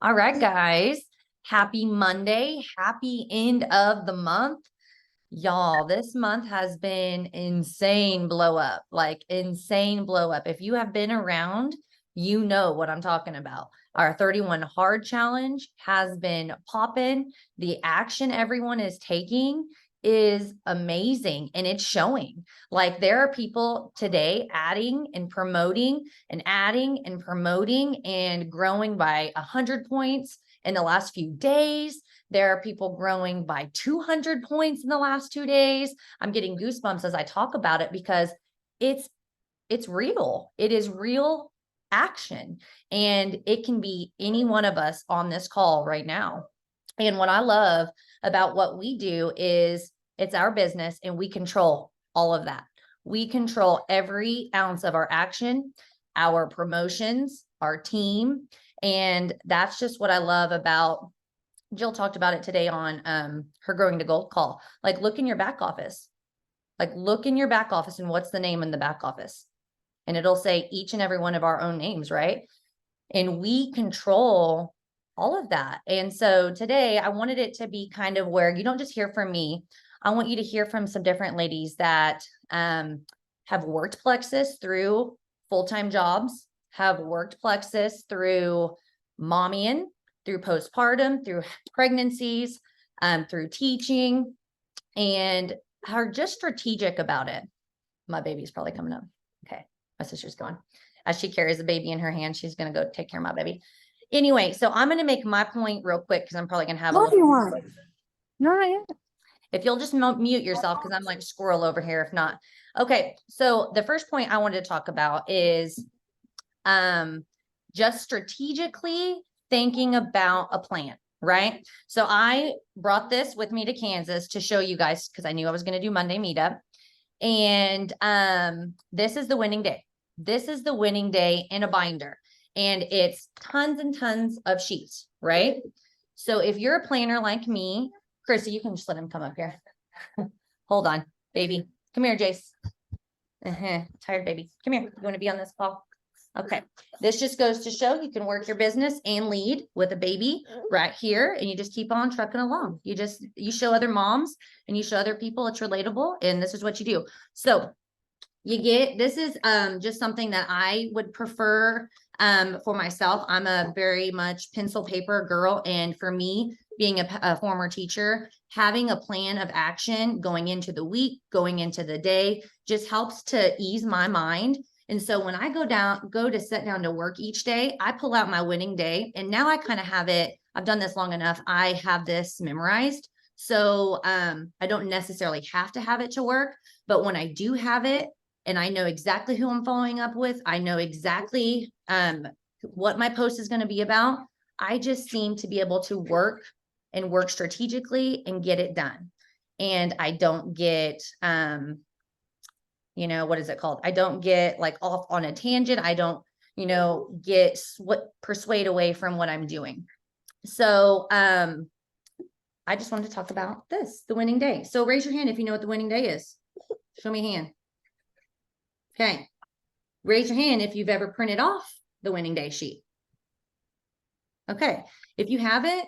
All right, guys. Happy Monday. Happy end of the month. Y'all, this month has been insane blow up, like insane blow up. If you have been around, you know what I'm talking about. Our 31 hard challenge has been popping. The action everyone is taking is amazing and it's showing. Like there are people today adding and promoting and adding and promoting and growing by 100 points in the last few days. There are people growing by 200 points in the last 2 days. I'm getting goosebumps as I talk about it because it's real. It is real action, and it can be any one of us on this call right now. And what I love about what we do is it's our business and we control all of that. We control every ounce of our action, our promotions, our team. And that's just what I love about Jill talked about it today on her Growing to Gold call. Like, look in your back office. Like, look in your back office and what's the name in the back office? And it'll say each and every one of our own names, right? And we control all of that. And so today I wanted it to be kind of where you don't just hear from me. I want you to hear from some different ladies that have worked Plexus through full-time jobs, have worked Plexus through mommying, through postpartum, through pregnancies, through teaching, and are just strategic about it. My baby's probably coming up. Okay, my sister's going. As she carries the baby in her hand, she's going to go take care of my baby. Anyway, so I'm going to make my point real quick because I'm probably going to have a little. Not yet. If you'll just mute yourself because I'm like squirrel over here. If not, okay. So the first point I wanted to talk about is just strategically thinking about a plan, right? So I brought this with me to Kansas to show you guys because I knew I was going to do Monday meetup. And this is the winning day. This is the winning day in a binder. And it's tons and tons of sheets, right? So if you're a planner like me, Chrissy, you can just let him come up here. Hold on, baby. Come here, Jace. Tired baby. Come here. You want to be on this call? Okay. This just goes to show you can work your business and lead with a baby right here. And you just keep on trucking along. You show other moms and you show other people it's relatable. And this is what you do. So this is just something that I would prefer for myself. I'm a very much pencil paper girl. And for me, being a former teacher, having a plan of action going into the week, going into the day, just helps to ease my mind. And so when I go to sit down to work each day, I pull out my winning day. And now I kind of have it. I've done this long enough. I have this memorized. So I don't necessarily have to have it to work. But when I do have it, and I know exactly who I'm following up with, I know exactly what my post is going to be about. I just seem to be able to work strategically and get it done. And I don't get, what is it called? I don't get like off on a tangent. I don't, get persuade away from what I'm doing. So I just wanted to talk about this, the winning day. So raise your hand if you know what the winning day is. Show me a hand. Okay. Raise your hand if you've ever printed off the winning day sheet. Okay. If you haven't,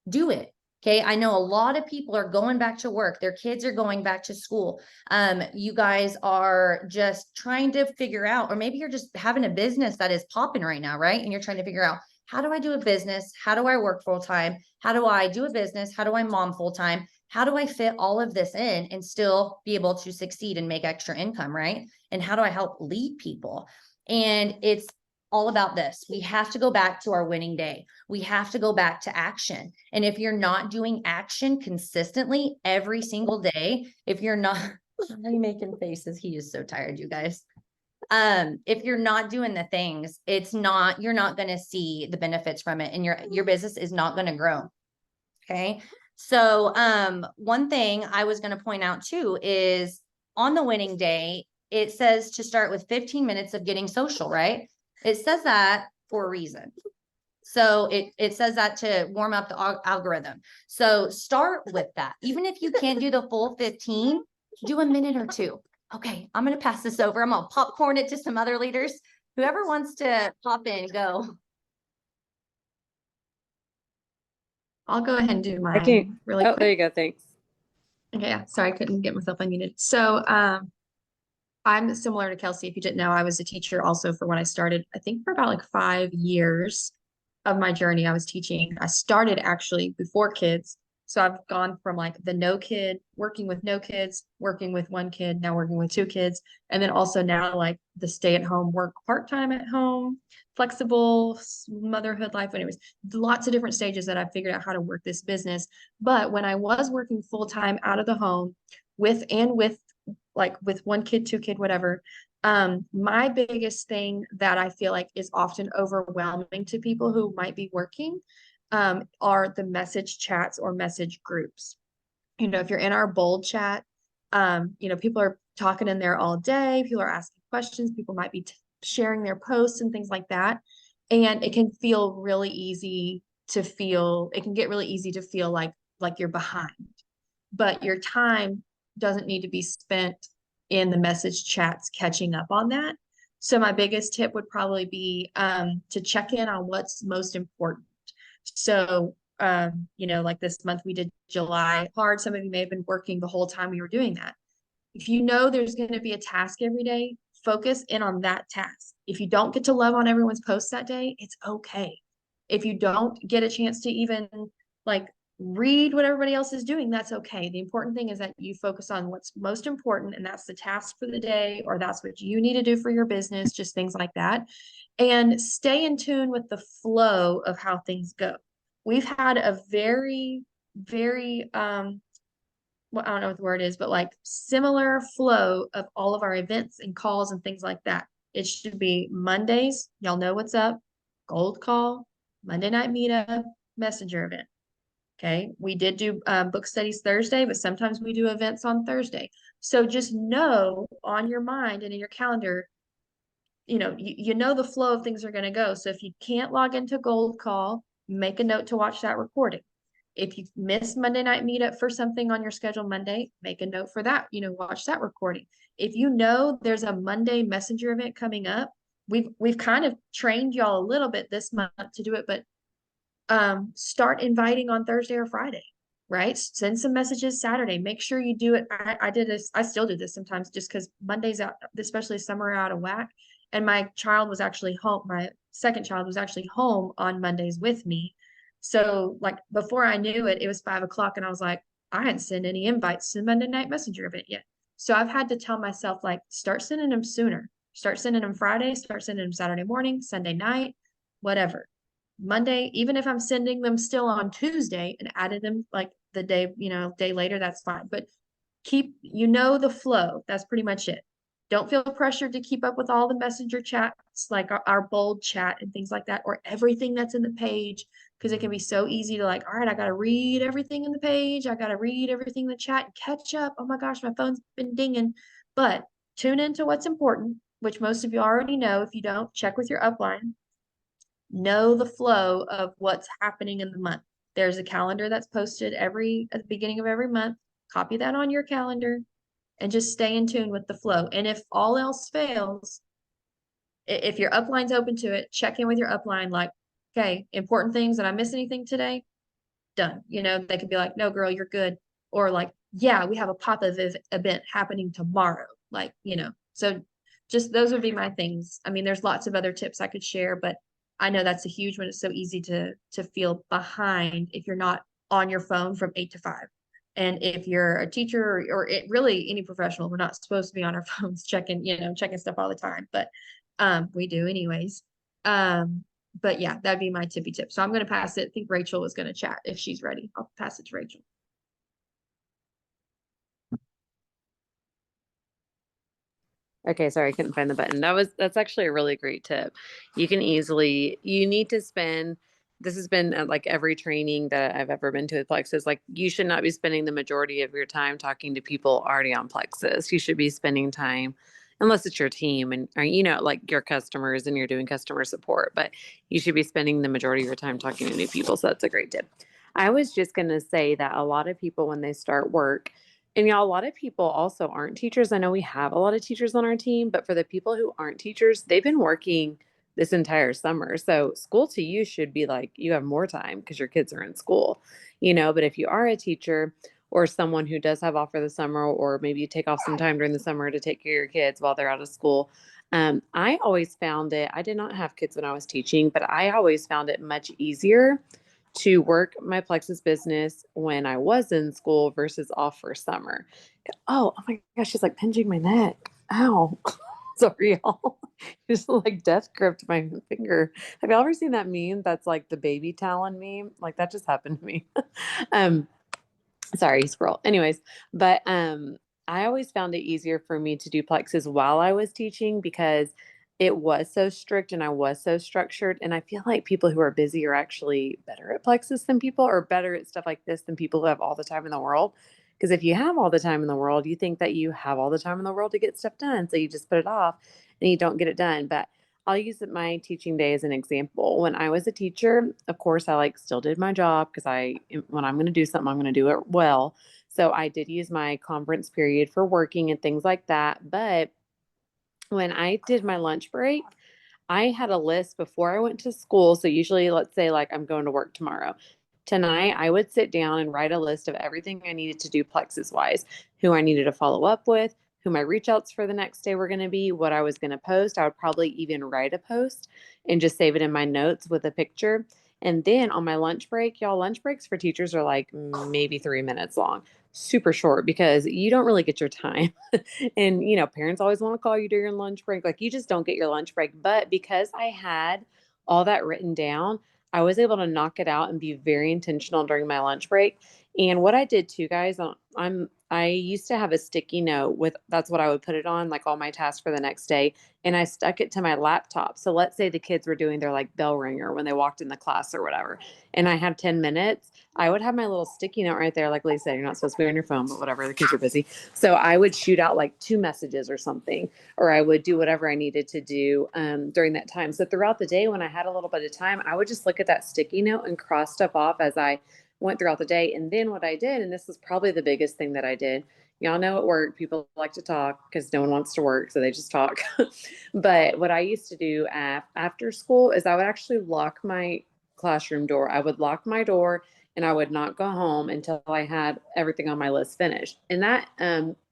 do it. Okay. I know a lot of people are going back to work. Their kids are going back to school. You guys are just trying to figure out, or maybe you're just having a business that is popping right now, right? And you're trying to figure out, how do I do a business? How do I work full time? How do I do a business? How do I mom full time? How do I fit all of this in and still be able to succeed and make extra income, right? And how do I help lead people? And it's all about this. We have to go back to our winning day. We have to go back to action. And if you're not doing action consistently every single day, if you're not, why are you making faces? He is so tired, you guys. If you're not doing the things, you're not going to see the benefits from it, and your business is not going to grow. Okay. So, one thing I was going to point out too is on the winning day, it says to start with 15 minutes of getting social, right? It says that for a reason. So it says that to warm up the algorithm. So start with that. Even if you can't do the full 15, do a minute or two. Okay, I'm going to pass this over. I'm going to popcorn it to some other leaders. Whoever wants to pop in, go. I'll go ahead and do I can. mine really Oh, there quick. you go. Thanks. Okay, yeah, sorry, I couldn't get myself unmuted. So, I'm similar to Kelsey. If you didn't know, I was a teacher also for when I started, I think for about like 5 years of my journey, I was teaching. I started actually before kids. So I've gone from like the no kid, working with no kids, working with one kid, now working with two kids. And then also now like the stay at home work part-time at home, flexible motherhood life. Anyways, lots of different stages that I figured out how to work this business. But when I was working full-time out of the home with like with one kid, two kid, whatever. My biggest thing that I feel like is often overwhelming to people who might be working, are the message chats or message groups. If you're in our bold chat, people are talking in there all day, people are asking questions, people might be sharing their posts and things like that. And it can feel really easy it can get really easy to feel like you're behind, but your time doesn't need to be spent in the message chats catching up on that. So my biggest tip would probably be to check in on what's most important. So, like this month we did July hard. Some of you may have been working the whole time we were doing that. If you know there's going to be a task every day, focus in on that task. If you don't get to love on everyone's posts that day, it's okay. If you don't get a chance to even like read what everybody else is doing, that's okay. The important thing is that you focus on what's most important, and that's the task for the day, or that's what you need to do for your business, just things like that. And stay in tune with the flow of how things go. We've had a very, very well, I don't know what the word is, but like similar flow of all of our events and calls and things like that. It should be Mondays. Y'all know what's up. Gold call, Monday night meetup, messenger event. Okay. We did do book studies Thursday, but sometimes we do events on Thursday. So just know on your mind and in your calendar, you know the flow of things are going to go. So if you can't log into Gold Call, make a note to watch that recording. If you missed Monday night meetup for something on your schedule Monday, make a note for that, watch that recording. If you know there's a Monday messenger event coming up, we've kind of trained y'all a little bit this month to do it, but start inviting on Thursday or Friday, right? Send some messages Saturday. Make sure you do it. I did this. I still do this sometimes just because Mondays out, especially summer, are out of whack. And my child was actually home. My second child was actually home on Mondays with me. So like before I knew it, it was 5 o'clock and I was like, I hadn't sent any invites to the Monday night messenger event yet. So I've had to tell myself like, start sending them sooner. Start sending them Friday, start sending them Saturday morning, Sunday night, whatever. Monday, even if I'm sending them still on Tuesday and added them like the day, day later, that's fine. But keep, the flow. That's pretty much it. Don't feel pressured to keep up with all the messenger chats, like our bold chat and things like that, or everything that's in the page, because it can be so easy to like, all right, I got to read everything in the page. I got to read everything in the chat and catch up. Oh my gosh, my phone's been dinging. But tune into what's important, which most of you already know. If you don't, check with your upline. Know the flow of what's happening in the month. There's a calendar that's posted at the beginning of every month. Copy that on your calendar and just stay in tune with the flow. And if all else fails, if your upline's open to it, check in with your upline like, okay, important things. Did I miss anything today? Done. They could be like, no, girl, you're good. Or like, yeah, we have a pop-up event happening tomorrow. Like, so just those would be my things. I mean, there's lots of other tips I could share, but I know that's a huge one. It's so easy to feel behind if you're not on your phone from 8 to 5. And if you're a teacher or really any professional, we're not supposed to be on our phones checking stuff all the time, but we do anyways. But yeah, that'd be my tippy tip. So I'm going to pass it. I think Rachel was going to chat if she's ready. I'll pass it to Rachel. Okay, sorry, I couldn't find the button. That's actually a really great tip. You need to spend, this has been like every training that I've ever been to with Plexus, like you should not be spending the majority of your time talking to people already on Plexus. You should be spending time, unless it's your team and, or, like your customers and you're doing customer support, but you should be spending the majority of your time talking to new people. So that's a great tip. I was just going to say that a lot of people, when they start work, and a lot of people also aren't teachers. I know we have a lot of teachers on our team, but for the people who aren't teachers, they've been working this entire summer. So school to you should be like you have more time because your kids are in school, but if you are a teacher or someone who does have off for the summer, or maybe you take off some time during the summer to take care of your kids while they're out of school. I always found it, I did not have kids when I was teaching, but I always found it much easier to work my Plexus business when I was in school versus off for summer. Oh my gosh, she's like pinching my neck. Ow. Sorry, y'all. Just like death gripped my finger. Have y'all ever seen that meme that's like the baby talon meme? Like that just happened to me. um, Sorry, squirrel. Anyways, but I always found it easier for me to do plexes while I was teaching because it was so strict and I was so structured. And I feel like people who are busy are actually better at plexus than people, or better at stuff like this than people who have all the time in the world. Because if you have all the time in the world, you think that you have all the time in the world to get stuff done. So you just put it off and you don't get it done. But I'll use my teaching day as an example. When I was a teacher, of course, I still did my job because when I'm going to do something, I'm going to do it well. So I did use my conference period for working and things like that. But when I did my lunch break, I had a list before I went to school. So usually, let's say like I'm going to work tomorrow. Tonight, I would sit down and write a list of everything I needed to do plexus wise, who I needed to follow up with, who my reach outs for the next day were going to be, what I was going to post. I would probably even write a post and just save it in my notes with a picture. And then on my lunch break, y'all, lunch breaks for teachers are like maybe 3 minutes long, super short because you don't really get your time. And, parents always want to call you during lunch break. Like you just don't get your lunch break. But because I had all that written down, I was able to knock it out and be very intentional during my lunch break. And what I did too, guys, I used to have a sticky note with that's what I would put it on, like all my tasks for the next day. And I stuck it to my laptop. So let's say the kids were doing their like bell ringer when they walked in the class or whatever. And I had 10 minutes. I would have my little sticky note right there. Like Lisa, you're not supposed to be on your phone, but whatever, the kids are busy. So I would shoot out like 2 messages or something, or I would do whatever I needed to do during that time. So throughout the day, when I had a little bit of time, I would just look at that sticky note and cross stuff off as I went throughout the day. And then what I did, and this was probably the biggest thing that I did, y'all know at work, people like to talk because no one wants to work. So they just talk. But what I used to do after school is I would actually lock my classroom door. I would lock my door and I would not go home until I had everything on my list finished. And that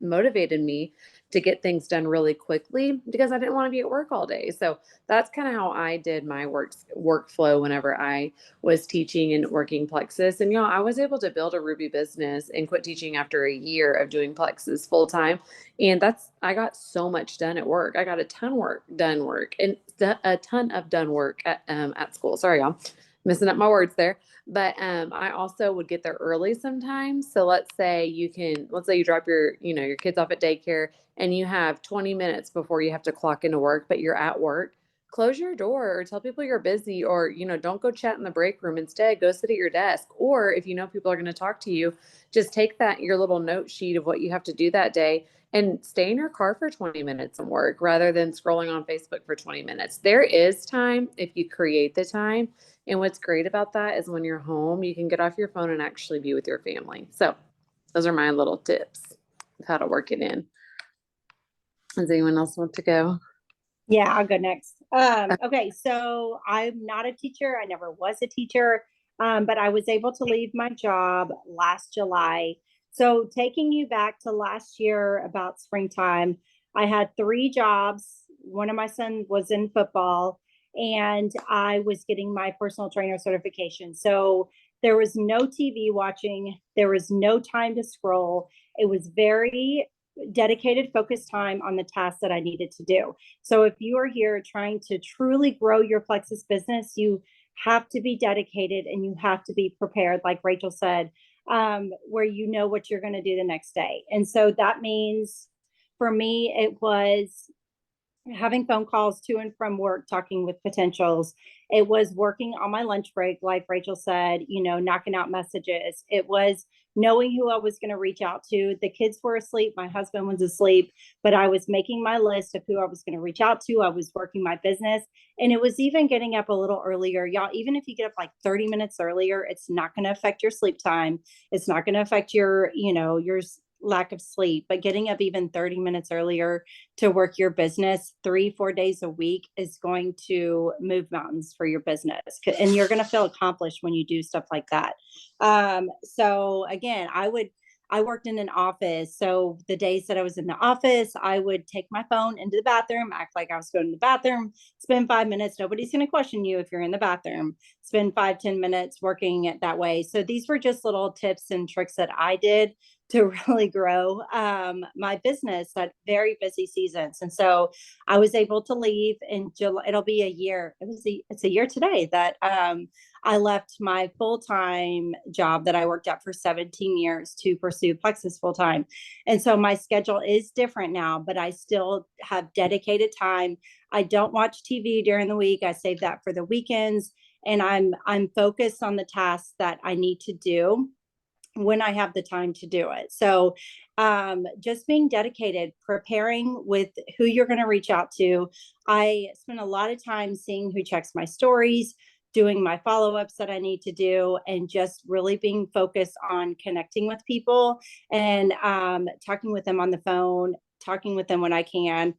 motivated me to get things done really quickly because I didn't want to be at work all day. So that's kind of how I did my workflow whenever I was teaching and working plexus. And I was able to build a Ruby business and quit teaching after a year of doing plexus full time. And I got so much done at work. I got a ton done work and a ton of done work at school. Sorry, y'all, messing up my words there. But I also would get there early sometimes. So let's say you drop your kids off at daycare and you have 20 minutes before you have to clock into work, but you're at work. Close your door or tell people you're busy, or don't go chat in the break room. Instead, go sit at your desk. Or if people are going to talk to you, just take your little note sheet of what you have to do that day and stay in your car for 20 minutes and work rather than scrolling on Facebook for 20 minutes. There is time if you create the time. And what's great about that is when you're home, you can get off your phone and actually be with your family. So those are my little tips of how to work it in. Does anyone else want to go? Yeah, I'll go next. Okay, so I'm not a teacher. I never was a teacher, but I was able to leave my job last July. So taking you back to last year about springtime, I had 3 jobs. One of my son was in football, and I was getting my personal trainer certification. So there was no TV watching. There was no time to scroll. It was very dedicated, focused time on the tasks that I needed to do. So if you are here trying to truly grow your Plexus business, you have to be dedicated and you have to be prepared, like Rachel said, where you know what you're going to do the next day. And so that means for me, it was having phone calls to and from work, talking with potentials. It was working on my lunch break, like Rachel said, knocking out messages. It was knowing who I was going to reach out to. The kids were asleep. My husband was asleep, but I was making my list of who I was going to reach out to. I was working my business, and it was even getting up a little earlier. Y'all, even if you get up like 30 minutes earlier, it's not going to affect your sleep time. It's not going to affect your lack of sleep, but getting up even 30 minutes earlier to work your business 3-4 days a week is going to move mountains for your business. And you're going to feel accomplished when you do stuff like that. So again, I worked in an office. So the days that I was in the office, I would take my phone into the bathroom, act like I was going to the bathroom, spend 5 minutes. Nobody's going to question you if you're in the bathroom. Spend 5-10 minutes working it that way. So these were just little tips and tricks that I did to really grow my business at very busy seasons. And so I was able to leave in July. It'll be a year. It's a year today that I left my full-time job that I worked at for 17 years to pursue Plexus full-time. And so my schedule is different now, but I still have dedicated time. I don't watch TV during the week. I save that for the weekends. And I'm focused on the tasks that I need to do when I have the time to do it. So just being dedicated, preparing with who you're going to reach out to. I spend a lot of time seeing who checks my stories, doing my follow-ups that I need to do, and just really being focused on connecting with people and talking with them on the phone, talking with them when I can.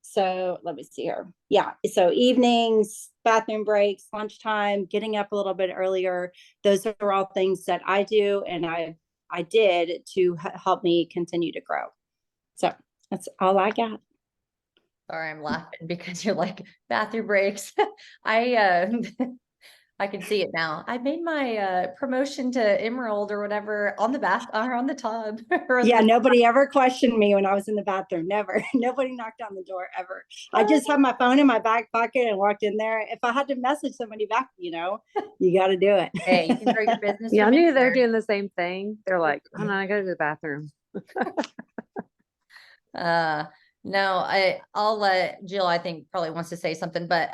So let me see here. Yeah. So evenings, bathroom breaks, lunchtime, getting up a little bit earlier. Those are all things that I do and I did to help me continue to grow. So that's all I got. Sorry, I'm laughing because you're like bathroom breaks. I I can see it now. I made my promotion to Emerald or whatever on the bath or on the tub. Yeah, nobody ever questioned me when I was in the bathroom. Never. Nobody knocked on the door ever. I just had my phone in my back pocket and walked in there. If I had to message somebody back, you got to do it. Hey, you can grow your business. Yeah, I from knew they're anywhere. doing the same thing. They're like, oh no, I gotta go to the bathroom. No, I'll let Jill, I think probably wants to say something, but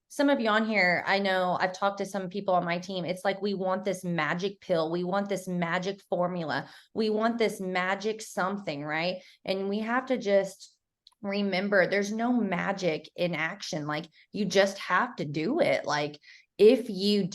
some of you on here, I know I've talked to some people on my team. It's like we want this magic pill, we want this magic formula, we want this magic something, right? And we have to just remember there's no magic in action. Like you just have to do it. Like if you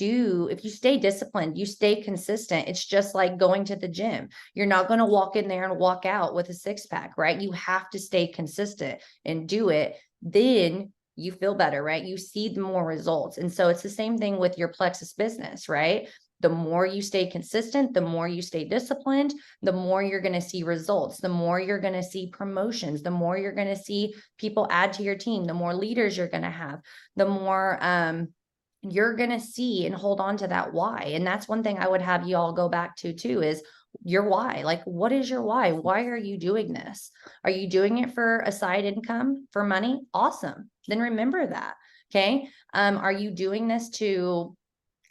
stay disciplined, you stay consistent, it's just like going to the gym. You're not going to walk in there and walk out with a six pack, right? You have to stay consistent and do it. Then you feel better, right? You see the more results. And so it's the same thing with your Plexus business, right? The more you stay consistent, the more you stay disciplined, the more you're going to see results, the more you're going to see promotions, the more you're going to see people add to your team, the more leaders you're going to have, the more, you're going to see and hold on to that why. And that's one thing I would have you all go back to too, is your why. Like, what is your why? Why are you doing this? Are you doing it for a side income, for money? Awesome. Then remember that. Okay. Are you doing this to,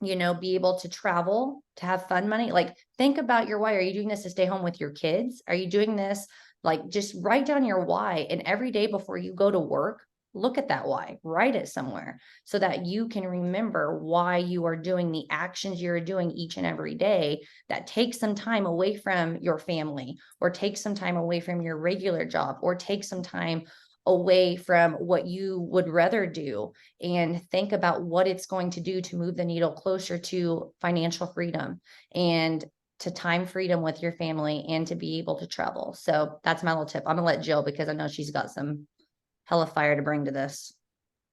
be able to travel, to have fun money? Like, think about your why. Are you doing this to stay home with your kids? Are you doing this? Like, just write down your why. And every day before you go to work, look at that why, write it somewhere so that you can remember why you are doing the actions you're doing each and every day that take some time away from your family, or take some time away from your regular job, or take some time away from what you would rather do, and think about what it's going to do to move the needle closer to financial freedom and to time freedom with your family and to be able to travel. So that's my little tip. I'm gonna let Jill, because I know she's got some hella fire to bring to this.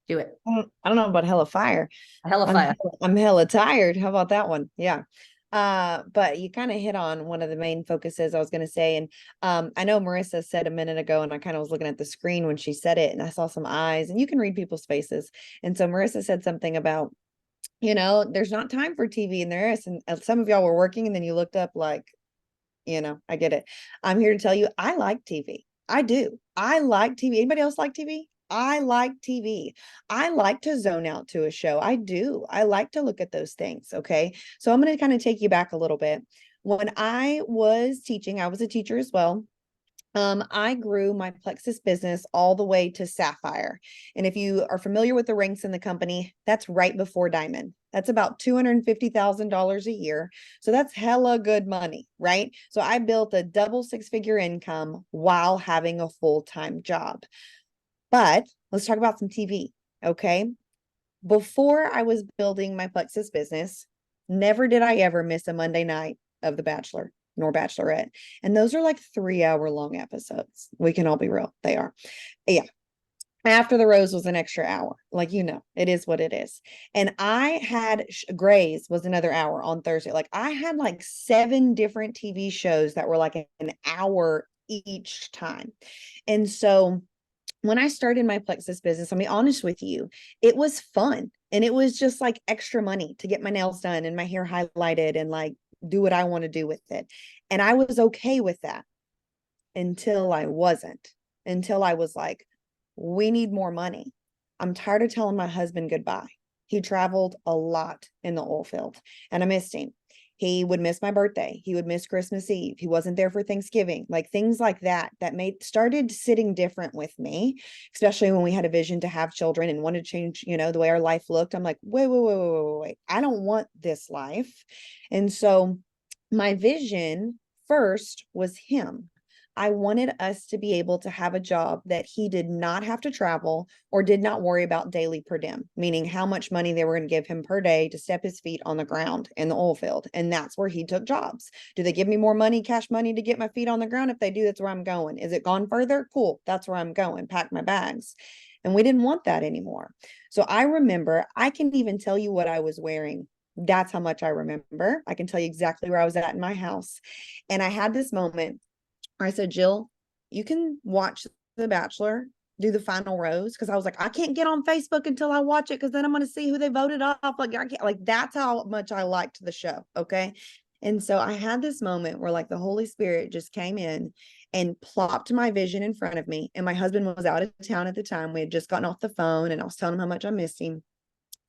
Do it. I don't know about hella fire. Hella fire. I'm hella tired. How about that one? Yeah. But you kind of hit on one of the main focuses I was going to say. And I know Marissa said a minute ago, and I kind of was looking at the screen when she said it, and I saw some eyes, and you can read people's faces. And so Marissa said something about, there's not time for TV, and there is. And some of y'all were working, and then you looked up like, I get it. I'm here to tell you, I like TV. I do. I like TV. Anybody else like TV? I like TV. I like to zone out to a show. I do. I like to look at those things. Okay. So I'm going to kind of take you back a little bit. When I was teaching, I was a teacher as well. I grew my Plexus business all the way to Sapphire. And if you are familiar with the ranks in the company, that's right before Diamond. That's about $250,000 a year. So that's hella good money, right? So I built a double six-figure income while having a full-time job. But let's talk about some TV, okay? Before I was building my Plexus business, never did I ever miss a Monday night of The Bachelor. nor Bachelorette. And those are like 3-hour long episodes. We can all be real. They are. Yeah. After the Rose was an extra hour. Like, it is what it is. And I had Grey's was another hour on Thursday. Like I had like 7 different TV shows that were like an hour each time. And so when I started my Plexus business, I'll be honest with you, it was fun. And it was just like extra money to get my nails done and my hair highlighted and like do what I want to do with it. And I was okay with that until I wasn't, until I was like, we need more money. I'm tired of telling my husband goodbye. He traveled a lot in the oil field and I missed him. He would miss my birthday. He would miss Christmas Eve. He wasn't there for Thanksgiving, like things like that, that started sitting different with me, especially when we had a vision to have children and wanted to change, the way our life looked. I'm like, wait. I don't want this life. And so my vision first was him. I wanted us to be able to have a job that he did not have to travel or did not worry about daily per diem, meaning how much money they were going to give him per day to step his feet on the ground in the oil field. And that's where he took jobs. Do they give me more money, cash money to get my feet on the ground? If they do, that's where I'm going. Is it gone further? Cool. That's where I'm going. Pack my bags. And we didn't want that anymore. So I remember, I can even tell you what I was wearing. That's how much I remember. I can tell you exactly where I was at in my house. And I had this moment I said, Jill, you can watch The Bachelor, do the final rose. Cause I was like, I can't get on Facebook until I watch it. Cause then I'm going to see who they voted off. Like, I can't, like, that's how much I liked the show. Okay. And so I had this moment where like the Holy Spirit just came in and plopped my vision in front of me. And my husband was out of town at the time. We had just gotten off the phone and I was telling him how much I missed him.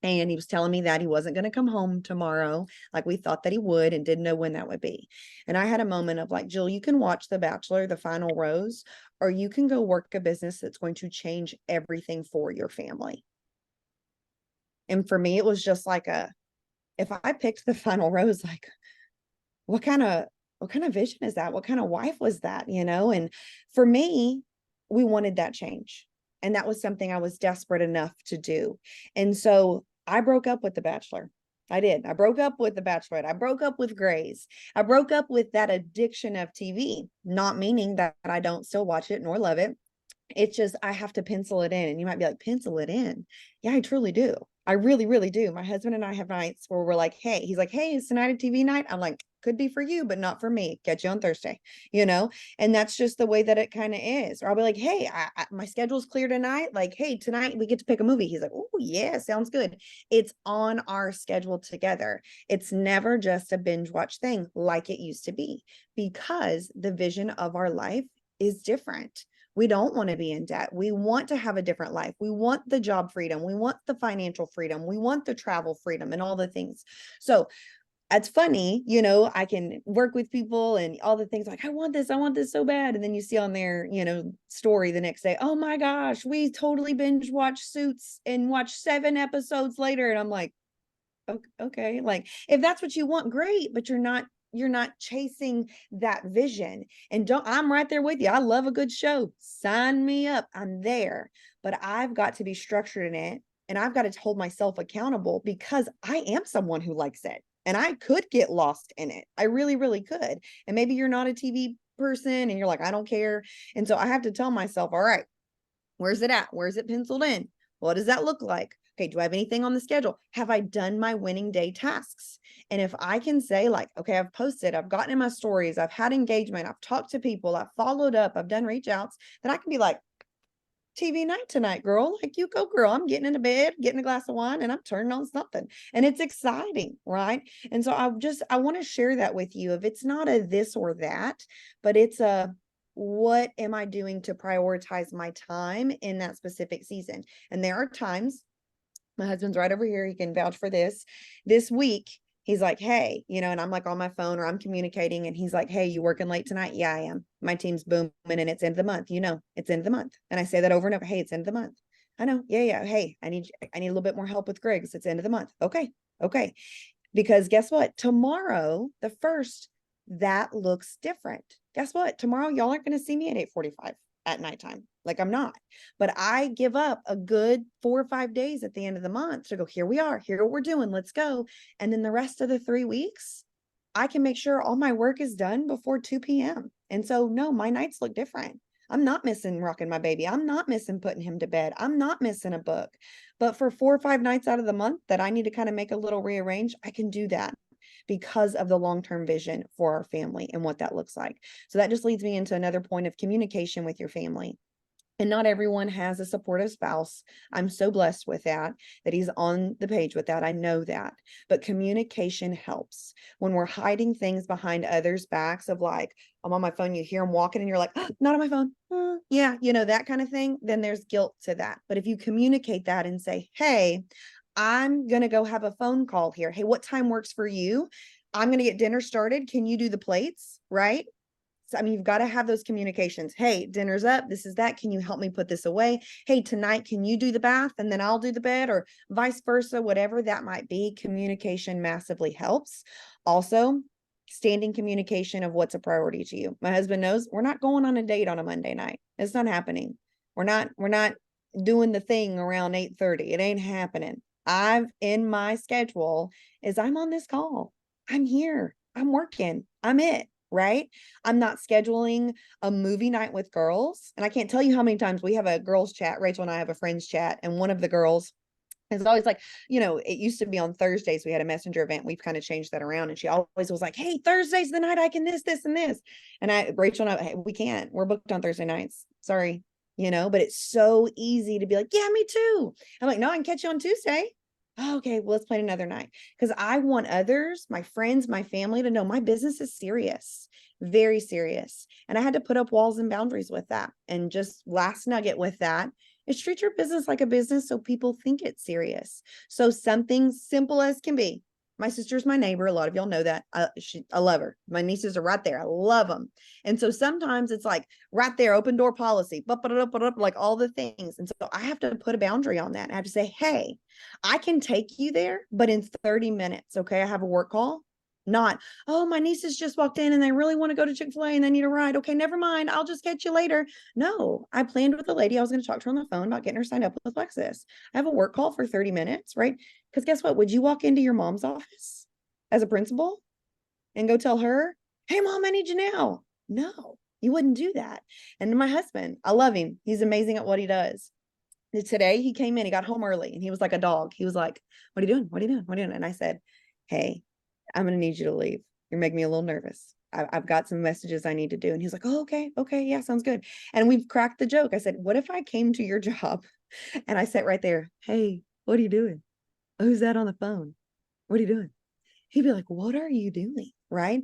And he was telling me that he wasn't going to come home tomorrow, like we thought that he would, and didn't know when that would be. And I had a moment of like, Jill, you can watch The Bachelor, the final rose, or you can go work a business that's going to change everything for your family. And for me, it was just like if I picked the final rose, like what kind of vision is that? What kind of wife was that? And for me, we wanted that change. And that was something I was desperate enough to do. And so I broke up with The Bachelor. I did. I broke up with The Bachelorette. I broke up with Grey's. I broke up with that addiction of TV, not meaning that I don't still watch it nor love it. It's just, I have to pencil it in. And you might be like, pencil it in. Yeah, I truly do. I really, really do. My husband and I have nights where we're like, hey, he's like, hey, it's tonight a TV night. I'm like, could be for you, but not for me. Catch you on Thursday, and that's just the way that it kind of is. Or I'll be like, hey, my schedule's clear tonight. Like, hey, tonight we get to pick a movie. He's like, oh yeah, sounds good. It's on our schedule together. It's never just a binge watch thing like it used to be, because the vision of our life is different. We don't want to be in debt. We want to have a different life. We want the job freedom. We want the financial freedom. We want the travel freedom and all the things. So it's funny, I can work with people and all the things like, I want this so bad. And then you see on their, story the next day, oh my gosh, we totally binge watch Suits and watch 7 episodes later. And I'm like, okay, like if that's what you want, great, but you're not chasing that vision. And I'm right there with you. I love a good show. Sign me up. I'm there, but I've got to be structured in it. And I've got to hold myself accountable, because I am someone who likes it. And I could get lost in it. I really, really could. And maybe you're not a TV person and you're like, I don't care. And so I have to tell myself, all right, where's it at? Where's it penciled in? What does that look like? Okay, do I have anything on the schedule? Have I done my winning day tasks? And if I can say like, okay, I've posted, I've gotten in my stories, I've had engagement, I've talked to people, I've followed up, I've done reach outs, then I can be like, TV night tonight, girl. Like, you go, girl. I'm getting into bed, getting a glass of wine, and I'm turning on something. And it's exciting, right? And so I want to share that with you. If it's not a this or that, but it's a, what am I doing to prioritize my time in that specific season? And there are times, my husband's right over here, he can vouch for this week, he's like, hey, and I'm like on my phone or I'm communicating, and he's like, hey, you working late tonight? Yeah, I am. My team's booming and it's end of the month. It's end of the month. And I say that over and over. Hey, it's end of the month. I know. Yeah. Hey, I need a little bit more help with Greg. It's end of the month. Okay. Because guess what? Tomorrow, the 1st, that looks different. Guess what? Tomorrow, y'all aren't going to see me at 8:45 at nighttime. Like, I'm not, but I give up a good 4 or 5 days at the end of the month to go, here we are, here what we're doing, let's go. And then the rest of the 3 weeks, I can make sure all my work is done before 2 p.m. And so, no, my nights look different. I'm not missing rocking my baby. I'm not missing putting him to bed. I'm not missing a book. But for 4 or 5 nights out of the month that I need to kind of make a little rearrange, I can do that because of the long-term vision for our family and what that looks like. So that just leads me into another point of communication with your family. And not everyone has a supportive spouse. I'm so blessed with that he's on the page with that. I know that. But communication helps. When we're hiding things behind others' backs of like, I'm on my phone, you hear them walking and you're like, "Oh, not on my phone." Yeah, that kind of thing. Then there's guilt to that. But if you communicate that and say, hey, I'm going to go have a phone call here. Hey, what time works for you? I'm going to get dinner started. Can you do the plates? Right? So, I mean, you've got to have those communications. Hey, dinner's up. This is that. Can you help me put this away? Hey, tonight, can you do the bath and then I'll do the bed, or vice versa, whatever that might be. Communication massively helps. Also, standing communication of what's a priority to you. My husband knows we're not going on a date on a Monday night. It's not happening. We're not doing the thing around 8:30. It ain't happening. I've in my schedule is I'm on this call. I'm here. I'm working. I'm it. Right? I'm not scheduling a movie night with girls. And I can't tell you how many times we have a girls chat. Rachel and I have a friends chat, and one of the girls is always like, it used to be on Thursdays. We had a messenger event. We've kind of changed that around. And she always was like, hey, Thursday's the night I can this, and this. And Rachel and I, hey, we can't. We're booked on Thursday nights. Sorry. But it's so easy to be like, yeah, me too. I'm like, no, I can catch you on Tuesday. Oh, okay, well, let's plan another night. Because I want others, my friends, my family to know my business is serious, very serious. And I had to put up walls and boundaries with that. And just last nugget with that is treat your business like a business so people think it's serious. So something simple as can be. My sister's my neighbor. A lot of y'all know that. I love her. My nieces are right there. I love them. And so sometimes it's like right there, open door policy, like all the things. And so I have to put a boundary on that. I have to say, hey, I can take you there, but in 30 minutes, okay, I have a work call. Not, oh, my nieces just walked in and they really want to go to Chick-fil-A and they need a ride. Okay, never mind. I'll just catch you later. No, I planned with a lady. I was going to talk to her on the phone about getting her signed up with Lexus. I have a work call for 30 minutes, right? Because guess what? Would you walk into your mom's office as a principal and go tell her, hey, mom, I need you now? No, you wouldn't do that. And my husband, I love him. He's amazing at what he does. Today he came in, he got home early and he was like a dog. He was like, what are you doing? What are you doing? What are you doing? And I said, hey, I'm going to need you to leave. You're making me a little nervous. I've got some messages I need to do. And he's like, oh, okay. Okay. Yeah, sounds good. And we've cracked the joke. I said, what if I came to your job and I sat right there? Hey, what are you doing? Who's that on the phone? What are you doing? He'd be like, what are you doing? Right?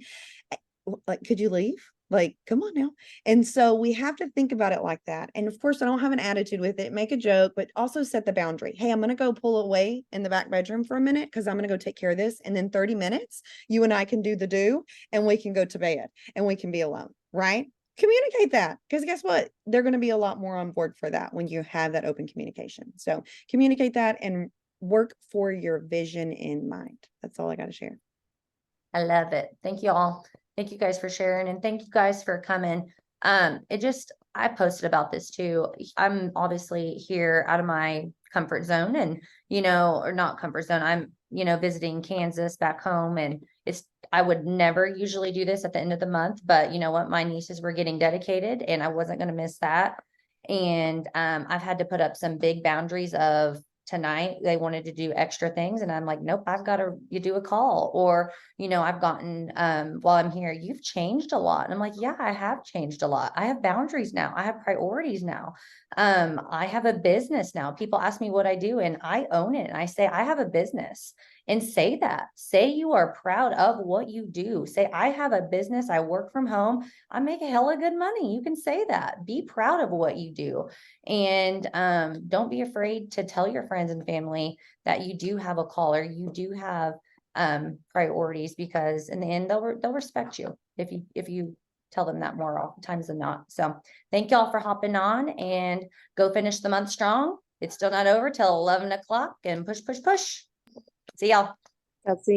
Like, could you leave? Like, come on now. And so we have to think about it like that. And of course, I don't have an attitude with it, make a joke, but also set the boundary. Hey, I'm going to go pull away in the back bedroom for a minute because I'm going to go take care of this. And then 30 minutes, you and I can do the do, and we can go to bed and we can be alone. Right? Communicate that, because guess what? They're going to be a lot more on board for that when you have that open communication. So communicate that and work for your vision in mind. That's all I got to share. I love it. Thank you all. Thank you guys for sharing, and thank you guys for coming. I posted about this too. I'm obviously here out of my comfort zone, and or not comfort zone. I'm, visiting Kansas back home, and I would never usually do this at the end of the month, but you know what? My nieces were getting dedicated and I wasn't going to miss that. And, I've had to put up some big boundaries of tonight. They wanted to do extra things. And I'm like, nope, I've got to, you do a call, or, I've gotten, while I'm here, you've changed a lot. And I'm like, yeah, I have changed a lot. I have boundaries now. I have priorities now. I have a business now. People ask me what I do and I own it. And I say, I have a business. And say that. Say you are proud of what you do. Say, I have a business. I work from home. I make a hella good money. You can say that. Be proud of what you do. And don't be afraid to tell your friends and family that you do have a call, or you do have priorities, because in the end, they'll respect you if you tell them that more times than not. So thank y'all for hopping on, and go finish the month strong. It's still not over till 11 o'clock, and push, push, push. See y'all. That's